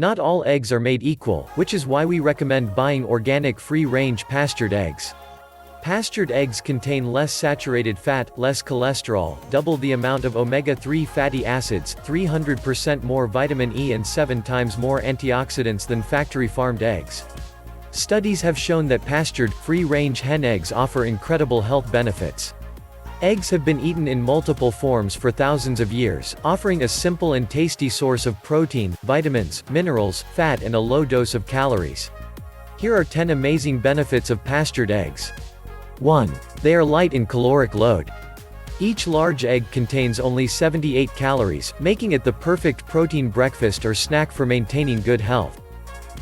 Not all eggs are made equal, which is why we recommend buying organic free-range pastured eggs. Pastured eggs contain less saturated fat, less cholesterol, double the amount of omega-3 fatty acids, 300% more vitamin E and 7 times more antioxidants than factory-farmed eggs. Studies have shown that pastured, free-range hen eggs offer incredible health benefits. Eggs have been eaten in multiple forms for thousands of years, offering a simple and tasty source of protein, vitamins, minerals, fat and a low dose of calories. Here are 10 amazing benefits of pastured eggs. 1. They are light in caloric load. Each large egg contains only 78 calories, making it the perfect protein breakfast or snack for maintaining good health.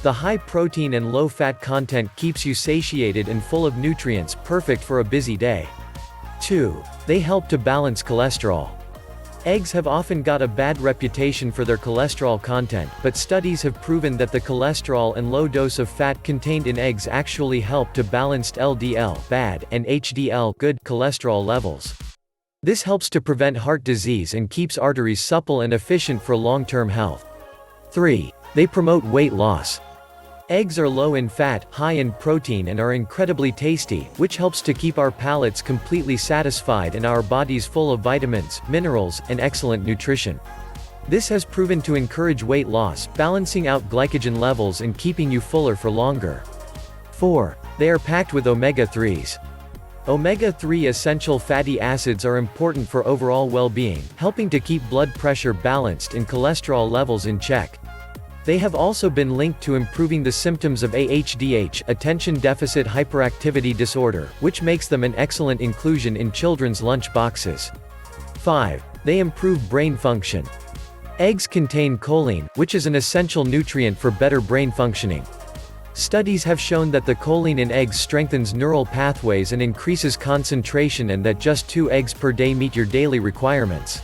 The high protein and low fat content keeps you satiated and full of nutrients, perfect for a busy day. 2. They help to balance cholesterol. Eggs have often got a bad reputation for their cholesterol content, but studies have proven that the cholesterol and low dose of fat contained in eggs actually help to balanced LDL bad and HDL good cholesterol levels. This helps to prevent heart disease and keeps arteries supple and efficient for long-term health. 3. They promote weight loss. Eggs are low in fat, high in protein and are incredibly tasty, which helps to keep our palates completely satisfied and our bodies full of vitamins, minerals, and excellent nutrition. This has proven to encourage weight loss, balancing out glycogen levels and keeping you fuller for longer. 4. They are packed with omega-3s. Omega-3 essential fatty acids are important for overall well-being, helping to keep blood pressure balanced and cholesterol levels in check. They have also been linked to improving the symptoms of AHDH, attention deficit hyperactivity disorder, which makes them an excellent inclusion in children's lunch boxes. 5. They improve brain function. Eggs contain choline, which is an essential nutrient for better brain functioning. Studies have shown that the choline in eggs strengthens neural pathways and increases concentration, and that just 2 eggs per day meet your daily requirements.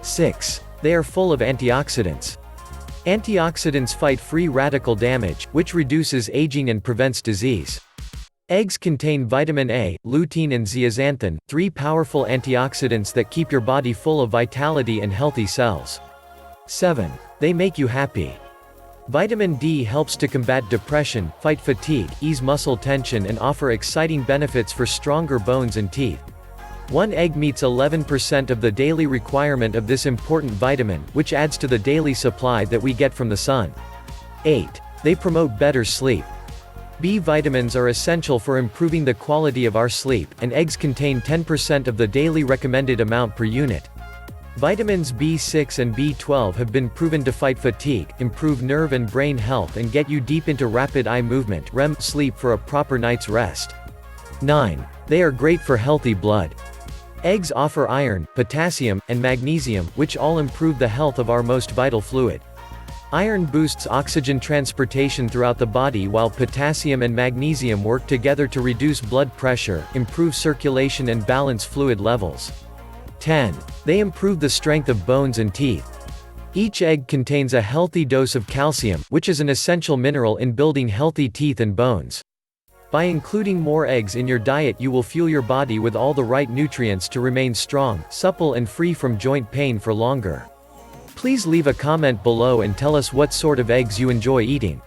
6. They are full of antioxidants. Antioxidants fight free radical damage, which reduces aging and prevents disease. Eggs contain vitamin A, lutein and zeaxanthin, 3 powerful antioxidants that keep your body full of vitality and healthy cells. 7. They make you happy. Vitamin D helps to combat depression, fight fatigue, ease muscle tension and offer exciting benefits for stronger bones and teeth. 1 egg meets 11% of the daily requirement of this important vitamin, which adds to the daily supply that we get from the sun. 8. They promote better sleep. B vitamins are essential for improving the quality of our sleep, and eggs contain 10% of the daily recommended amount per unit. Vitamins B6 and B12 have been proven to fight fatigue, improve nerve and brain health and get you deep into rapid eye movement (REM) sleep for a proper night's rest. 9. They are great for healthy blood. Eggs offer iron, potassium, and magnesium, which all improve the health of our most vital fluid. Iron boosts oxygen transportation throughout the body, while potassium and magnesium work together to reduce blood pressure, improve circulation and balance fluid levels. 10. They improve the strength of bones and teeth. Each egg contains a healthy dose of calcium, which is an essential mineral in building healthy teeth and bones. By including more eggs in your diet, you will fuel your body with all the right nutrients to remain strong, supple and free from joint pain for longer. Please leave a comment below and tell us what sort of eggs you enjoy eating.